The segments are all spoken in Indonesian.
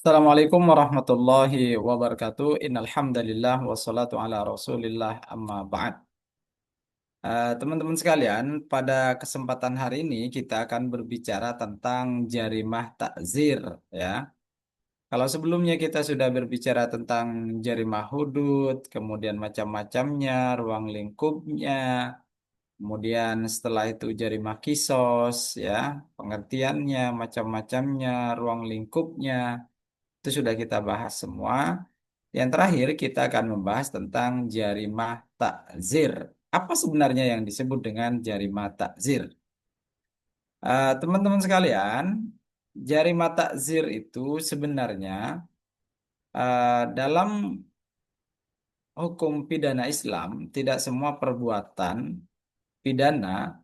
Assalamualaikum warahmatullahi wabarakatuh. Innal hamdalillah wassalatu ala Rasulillah amma ba'd. Teman-teman sekalian, pada kesempatan hari ini kita akan berbicara tentang jarimah takzir ya. Kalau sebelumnya kita sudah berbicara tentang jarimah hudud, kemudian macam-macamnya, ruang lingkupnya, kemudian setelah itu jarimah kisos ya, pengertiannya, macam-macamnya, ruang lingkupnya. Itu sudah kita bahas semua. Yang terakhir kita akan membahas tentang jarimah takzir. Apa sebenarnya yang disebut dengan jarimah takzir? Teman-teman sekalian, jarimah takzir itu sebenarnya dalam hukum pidana Islam tidak semua perbuatan pidana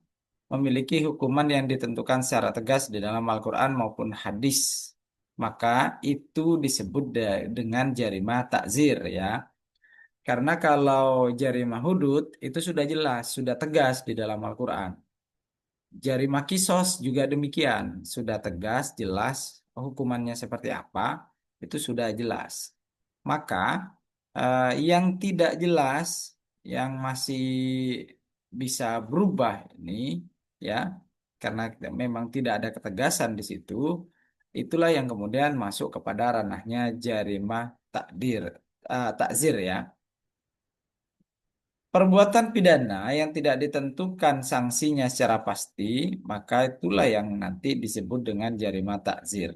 memiliki hukuman yang ditentukan secara tegas di dalam Al-Quran maupun hadis. Maka itu disebut dengan jarimah takzir ya. Karena kalau jarimah hudud itu sudah jelas, sudah tegas di dalam Al-Quran. Jarimah kisos juga demikian, sudah tegas, jelas, hukumannya seperti apa, itu sudah jelas. Maka yang tidak jelas, yang masih bisa berubah ini, ya, karena memang tidak ada ketegasan di situ, itulah yang kemudian masuk kepada ranahnya jarimah takzir ya. Perbuatan pidana yang tidak ditentukan sanksinya secara pasti, maka itulah yang nanti disebut dengan jarimah takzir.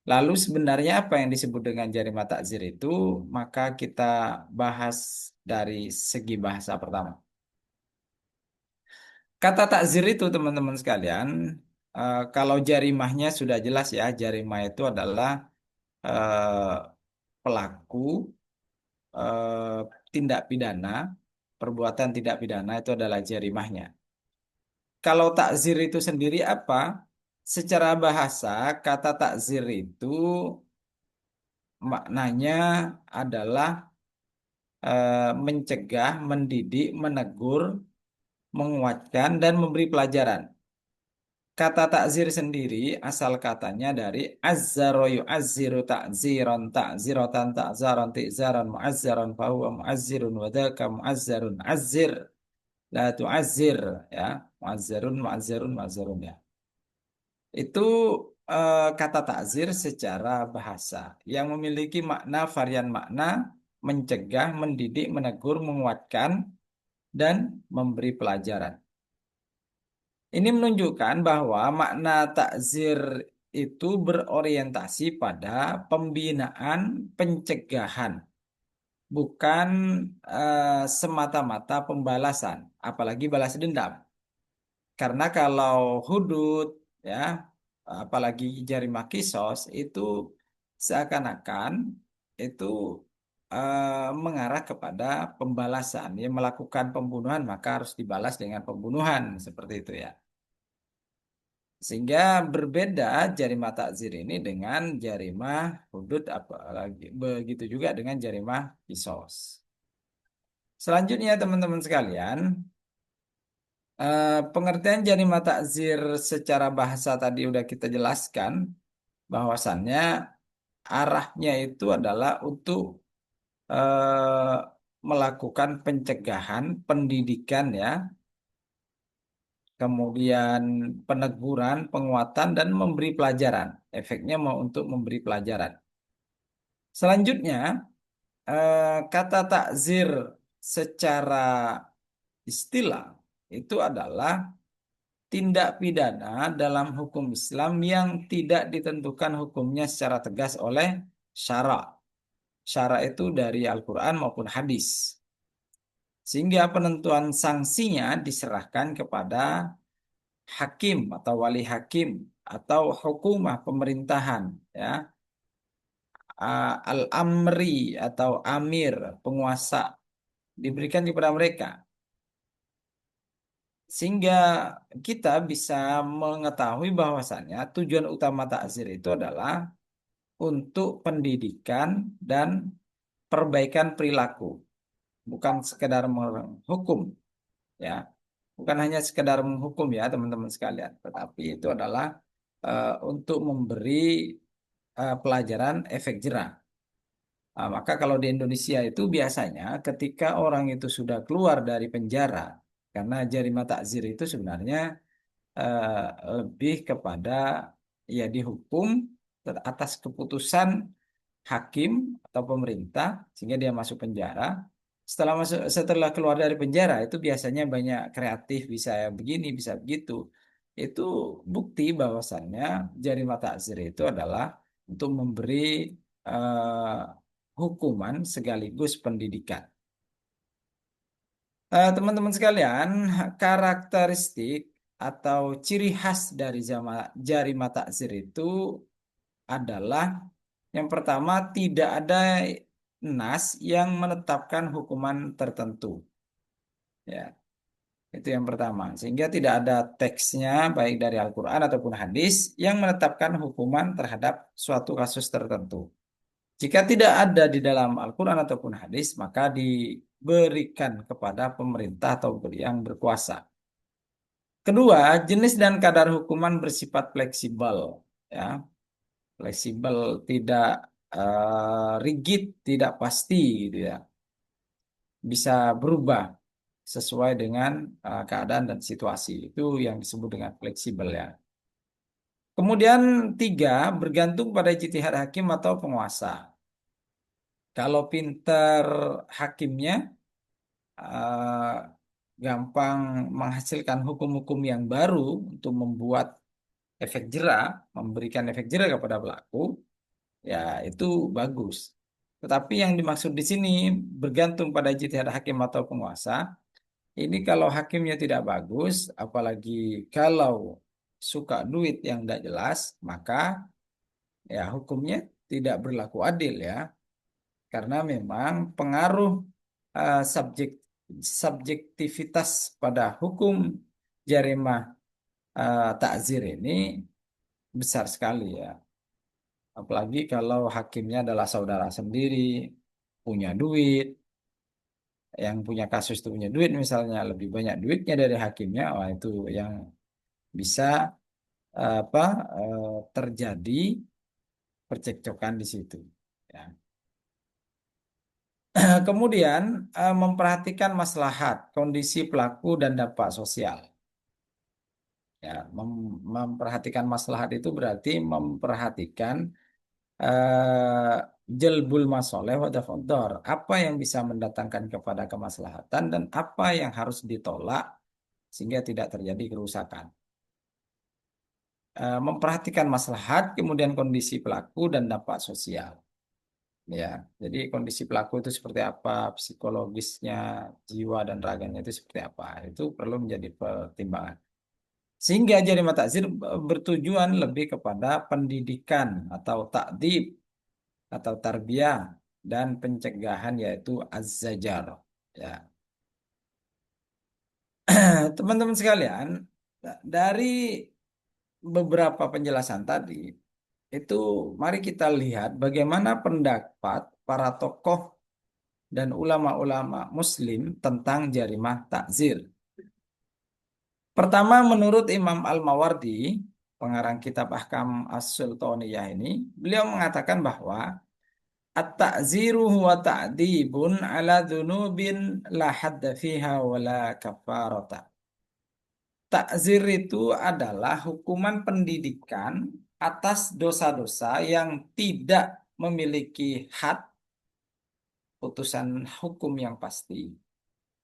Lalu sebenarnya apa yang disebut dengan jarimah takzir itu? Maka kita bahas dari segi bahasa pertama. Kata takzir itu teman-teman sekalian, kalau jarimahnya sudah jelas ya, jarimah itu adalah eh, pelaku eh, tindak pidana, perbuatan tidak pidana itu adalah jarimahnya. Kalau takzir itu sendiri apa? Secara bahasa, kata takzir itu maknanya adalah mencegah, mendidik, menegur, menguatkan, dan memberi pelajaran. Kata takzir sendiri asal katanya dari azzaro yu'azziru ta'ziron ta'zirotan ta'zaron ti'zaron mu'azzaron fahuwa mu'azzirun wadaka mu'azzarun azzir la tu'azzir ya mu'azzarun mu'azzarun mu'azzarun ya. Itu kata takzir secara bahasa yang memiliki makna varian makna mencegah, mendidik, menegur, menguatkan, dan memberi pelajaran. Ini menunjukkan bahwa makna takzir itu berorientasi pada pembinaan pencegahan, bukan semata-mata pembalasan, apalagi balas dendam. Karena kalau hudud ya, apalagi jarimah kisos itu seakan-akan itu mengarah kepada pembalasan. Ya, melakukan pembunuhan maka harus dibalas dengan pembunuhan seperti itu ya. Sehingga berbeda jarimah takzir ini dengan jarimah hudud apalagi begitu juga dengan jarimah kisos. Selanjutnya teman-teman sekalian, pengertian jarimah takzir secara bahasa tadi udah kita jelaskan bahwasannya arahnya itu adalah untuk eh, melakukan pencegahan, pendidikan ya, kemudian peneguran, penguatan dan memberi pelajaran. Efeknya mau untuk memberi pelajaran. Selanjutnya, kata takzir secara istilah itu adalah tindak pidana dalam hukum Islam yang tidak ditentukan hukumnya secara tegas oleh syara. Syara itu dari Al-Quran maupun hadis. Sehingga penentuan sanksinya diserahkan kepada hakim atau wali hakim atau hukumah pemerintahan ya. Al-amri atau amir penguasa diberikan kepada mereka. Sehingga kita bisa mengetahui bahwasannya tujuan utama takzir itu adalah untuk pendidikan dan perbaikan perilaku, bukan sekedar menghukum, ya, bukan hanya sekedar menghukum ya teman-teman sekalian, tetapi itu adalah untuk memberi pelajaran efek jerah. Maka kalau di Indonesia itu biasanya ketika orang itu sudah keluar dari penjara, karena jarima takzir itu sebenarnya eh, lebih kepada ya dihukum atas keputusan hakim atau pemerintah sehingga dia masuk penjara. Setelah keluar dari penjara itu biasanya banyak kreatif, bisa begini, bisa begitu. Itu bukti bahwasannya jarima takzir itu adalah untuk memberi eh, hukuman sekaligus pendidikan. Teman-teman sekalian, karakteristik atau ciri khas dari jarima takzir itu adalah yang pertama, tidak ada nas yang menetapkan hukuman tertentu. Ya, itu yang pertama. Sehingga tidak ada teksnya baik dari Al-Quran ataupun hadis yang menetapkan hukuman terhadap suatu kasus tertentu. Jika tidak ada di dalam Al-Quran ataupun hadis, maka diberikan kepada pemerintah atau yang berkuasa. Kedua, jenis dan kadar hukuman bersifat fleksibel. Ya, fleksibel, tidak rigid, tidak pasti gitu ya. Bisa berubah sesuai dengan keadaan dan situasi. Itu yang disebut dengan fleksibel ya. Kemudian tiga, bergantung pada ijtihad hakim atau penguasa. Kalau pinter hakimnya, eh, gampang menghasilkan hukum-hukum yang baru untuk membuat efek jerah, memberikan efek jerah kepada pelaku, ya itu bagus. Tetapi yang dimaksud di sini bergantung pada ijtihad hakim atau penguasa. Ini kalau hakimnya tidak bagus, apalagi kalau suka duit yang tidak jelas, maka ya hukumnya tidak berlaku adil ya. Karena memang pengaruh eh, subjek subjektivitas pada hukum jarimah takzir ini besar sekali ya. Apalagi kalau hakimnya adalah saudara sendiri, punya duit, yang punya kasus itu punya duit misalnya lebih banyak duitnya dari hakimnya, wah itu yang bisa apa terjadi percekcokan di situ. Ya. Kemudian memperhatikan maslahat, kondisi pelaku dan dampak sosial. Ya, memperhatikan maslahat itu berarti memperhatikan eh, jelbul masoleh wa daf'ud dhar. Apa yang bisa mendatangkan kepada kemaslahatan dan apa yang harus ditolak sehingga tidak terjadi kerusakan. Memperhatikan maslahat, kemudian kondisi pelaku dan dampak sosial. Ya, jadi kondisi pelaku itu seperti apa, psikologisnya, jiwa dan raganya itu seperti apa, itu perlu menjadi pertimbangan. Sehingga jarimat takzir bertujuan lebih kepada pendidikan atau takdib atau tarbiyah dan pencegahan yaitu az-zajar. Ya, teman-teman sekalian, dari beberapa penjelasan tadi, itu mari kita lihat bagaimana pendapat para tokoh dan ulama-ulama Muslim tentang jarimah takzir. Pertama, menurut Imam Al-Mawardi, pengarang kitab Ahkam As-Sultaniyah ini, beliau mengatakan bahwa at-ta'ziru huwa ta'dibun ala dzunubin la hadda fiha wa la kafarata. Takzir itu adalah hukuman pendidikan atas dosa-dosa yang tidak memiliki had, putusan hukum yang pasti,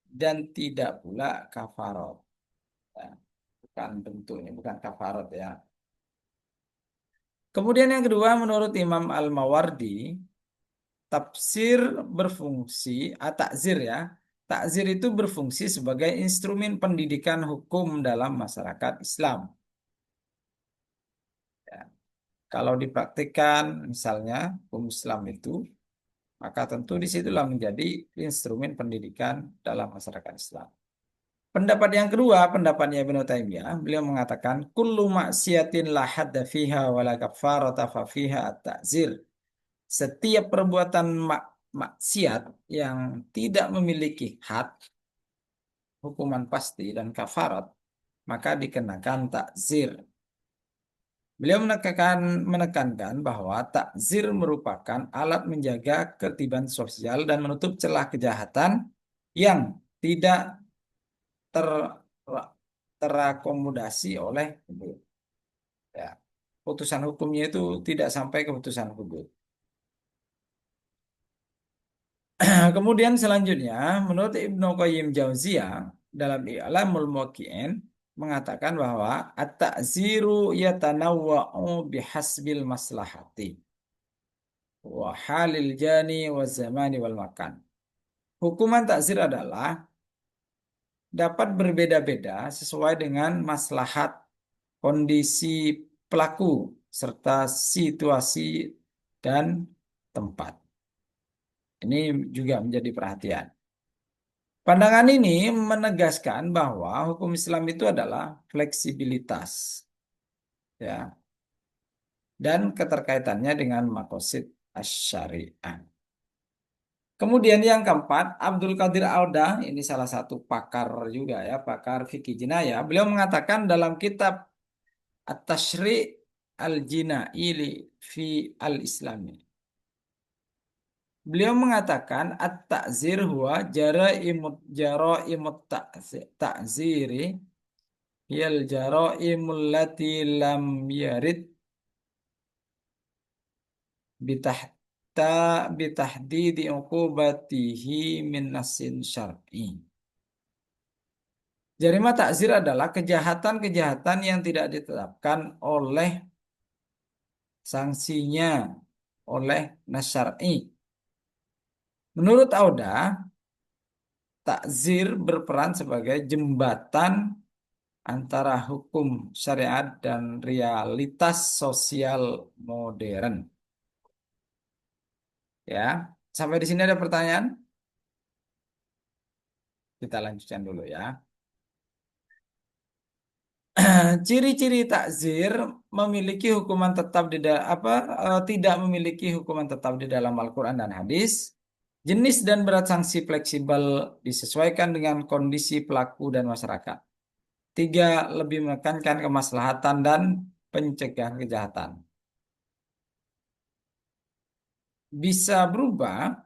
dan tidak pula kafarat. Ya, bukan bentuknya, bukan kafarat ya. Kemudian yang kedua, menurut Imam Al-Mawardi, tafsir berfungsi, takzir ya, takzir itu berfungsi sebagai instrumen pendidikan hukum dalam masyarakat Islam. Ya, kalau dipraktikkan misalnya hukum Islam itu, maka tentu disitulah menjadi instrumen pendidikan dalam masyarakat Islam. Pendapat yang kedua, pendapatnya Ibnu Taimiyah, beliau mengatakan kullu maksiatin la hadda fiha wa la kafarata fa fiha at-ta'zir. Setiap perbuatan maksiat yang tidak memiliki had, hukuman pasti dan kafarat, maka dikenakan takzir. Beliau menekankan bahwa takzir merupakan alat menjaga ketertiban sosial dan menutup celah kejahatan yang tidak ter, terakomodasi oleh hukum. Ya. Putusan hukumnya itu tidak sampai ke putusan hukum. Kemudian selanjutnya, menurut Ibnu Qayyim Jauziyah dalam I'lamul Muwaqqi'in mengatakan bahwa at-ta'ziru yatanawwa'u bihasbil maslahati wa halil jani wa zamani wal makan. Hukuman takzir adalah dapat berbeda-beda sesuai dengan maslahat kondisi pelaku serta situasi dan tempat. Ini juga menjadi perhatian. Pandangan ini menegaskan bahwa hukum Islam itu adalah fleksibilitas, ya, dan keterkaitannya dengan makosid asy-syariah. Kemudian yang keempat, Abdul Qadir Audah, ini salah satu pakar juga ya, pakar fikih jinayah. Beliau mengatakan dalam kitab At-Tashri' al-Jina'i fi al-Islami. Beliau mengatakan at-ta'zir huwa jara'imut ta'ziri yal jara'imul lati lam yarid bitahta bitahdidi uqubatihi min nasin syar'i. Jarima takzir adalah kejahatan-kejahatan yang tidak ditetapkan oleh sanksinya oleh nas syar'i. Menurut Auda, takzir berperan sebagai jembatan antara hukum syariat dan realitas sosial modern. Ya, sampai di sini ada pertanyaan? Kita lanjutkan dulu ya. Ciri-ciri takzir memiliki hukuman tetap tidak memiliki hukuman tetap di dalam Al-Quran dan hadis. Jenis dan berat sanksi fleksibel disesuaikan dengan kondisi pelaku dan masyarakat. Tiga, lebih menekankan kemaslahatan dan pencegahan kejahatan. Bisa berubah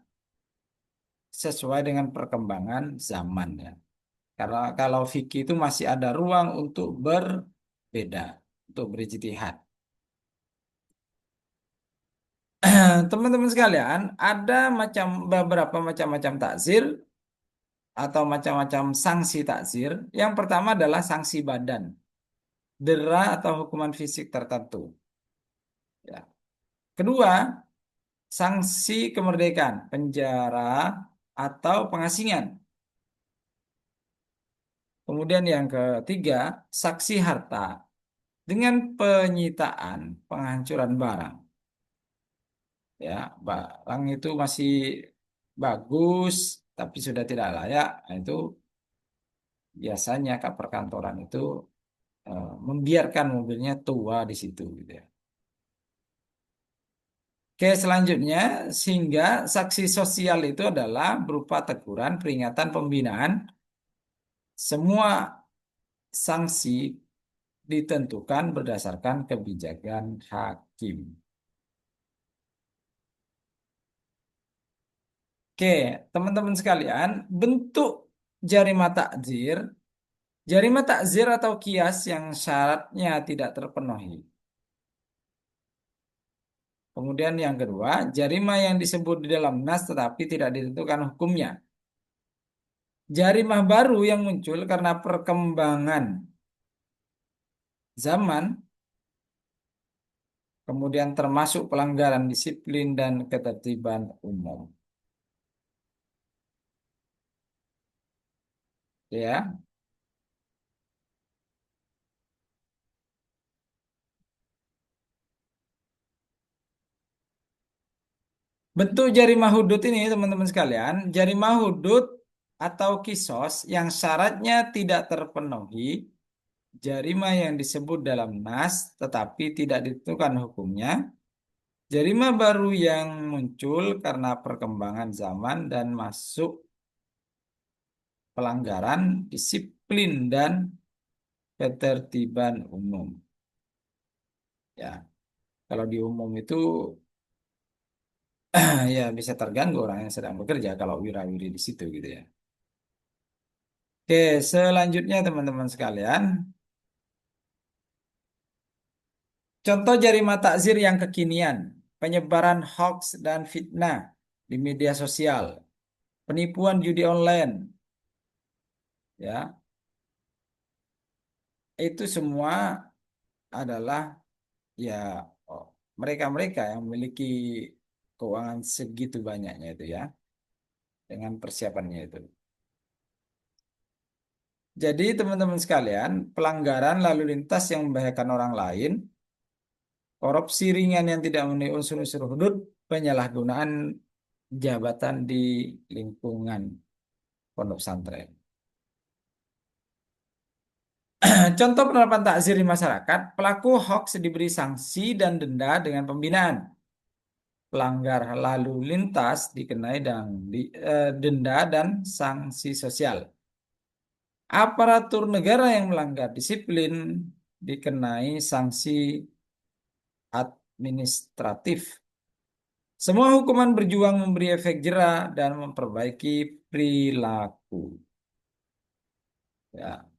sesuai dengan perkembangan zaman ya. Karena kalau fikih itu masih ada ruang untuk berbeda, untuk berijtihad. Teman-teman sekalian, ada beberapa macam-macam takzir atau macam-macam sanksi takzir. Yang pertama adalah sanksi badan, dera atau hukuman fisik tertentu. Ya. Kedua, sanksi kemerdekaan, penjara atau pengasingan. Kemudian yang ketiga, saksi harta dengan penyitaan, penghancuran barang. Ya, barang itu masih bagus tapi sudah tidak layak, nah itu biasanya ke perkantoran itu membiarkan mobilnya tua di situ gitu ya. Oke, selanjutnya sehingga saksi sosial itu adalah berupa teguran, peringatan, pembinaan. Semua sanksi ditentukan berdasarkan kebijakan hakim. Oke, teman-teman sekalian, bentuk jarima takzir, jarima takzir atau kias yang syaratnya tidak terpenuhi. Kemudian yang kedua, jarima yang disebut di dalam nas tetapi tidak ditentukan hukumnya. Jarimah baru yang muncul karena perkembangan zaman, kemudian termasuk pelanggaran disiplin dan ketertiban umum. Ya, bentuk jarimah hudud ini teman-teman sekalian, jarimah hudud atau kisos yang syaratnya tidak terpenuhi, jarima yang disebut dalam nas tetapi tidak ditentukan hukumnya, jarima baru yang muncul karena perkembangan zaman dan masuk pelanggaran disiplin dan ketertiban umum. Ya, Kalau di umum itu ya bisa terganggu orang yang sedang bekerja kalau wira-wiri di situ gitu ya. Oke, selanjutnya teman-teman sekalian, contoh jarima takzir yang kekinian, penyebaran hoax dan fitnah di media sosial, penipuan judi online, ya, itu semua adalah ya oh, mereka-mereka yang memiliki keuangan segitu banyaknya itu ya, dengan persiapannya itu. Jadi teman-teman sekalian, pelanggaran lalu lintas yang membahayakan orang lain, korupsi ringan yang tidak memenuhi unsur-unsur hudud, penyalahgunaan jabatan di lingkungan pondok pesantren. Contoh penerapan takzir di masyarakat, pelaku hoax diberi sanksi dan denda dengan pembinaan. Pelanggar lalu lintas dikenai denda dan sanksi sosial. Aparatur negara yang melanggar disiplin dikenai sanksi administratif. Semua hukuman berjuang memberi efek jera dan memperbaiki perilaku. Ya.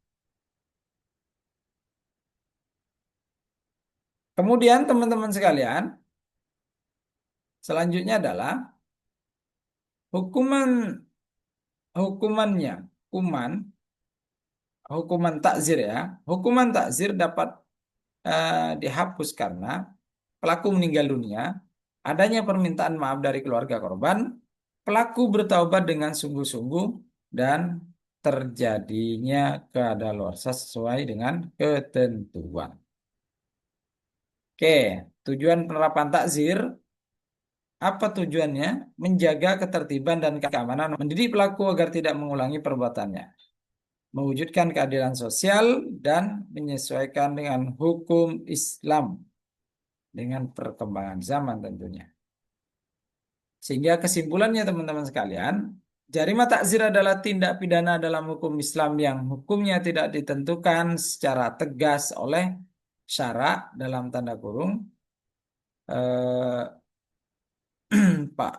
Kemudian teman-teman sekalian, selanjutnya adalah hukuman hukumannya, hukuman hukuman takzir ya. Hukuman takzir dapat dihapus karena pelaku meninggal dunia, adanya permintaan maaf dari keluarga korban, pelaku bertaubat dengan sungguh-sungguh, dan terjadinya kedaluarsa sesuai dengan ketentuan. Oke, tujuan penerapan takzir, apa tujuannya? Menjaga ketertiban dan keamanan, mendidik pelaku agar tidak mengulangi perbuatannya, mewujudkan keadilan sosial, dan menyesuaikan dengan hukum Islam dengan perkembangan zaman tentunya. Sehingga kesimpulannya teman-teman sekalian, jarima takzir adalah tindak pidana dalam hukum Islam yang hukumnya tidak ditentukan secara tegas oleh syarak dalam tanda kurung eh, Pak.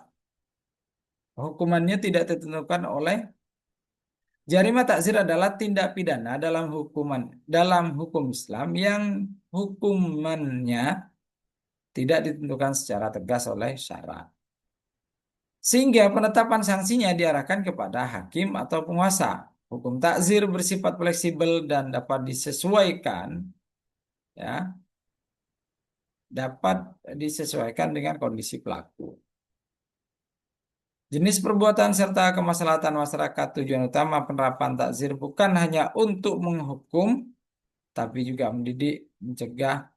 Hukumannya tidak ditentukan oleh jarima takzir adalah tindak pidana dalam hukum Islam yang hukumannya tidak ditentukan secara tegas oleh syarak. Sehingga penetapan sanksinya diarahkan kepada hakim atau penguasa. Hukum takzir bersifat fleksibel dan dapat disesuaikan, ya, dapat disesuaikan dengan kondisi pelaku. Jenis perbuatan serta kemaslahatan masyarakat, tujuan utama penerapan takzir bukan hanya untuk menghukum, tapi juga mendidik, mencegah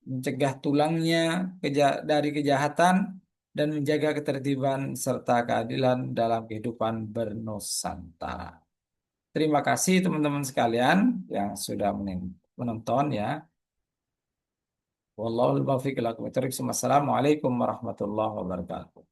mencegah tulangnya dari kejahatan, dan menjaga ketertiban serta keadilan dalam kehidupan bernusantara. Terima kasih teman-teman sekalian yang sudah menonton ya. Wallahul muwaffiq ila aqwamit thoriq. Wassalamualaikum warahmatullahi wabarakatuh.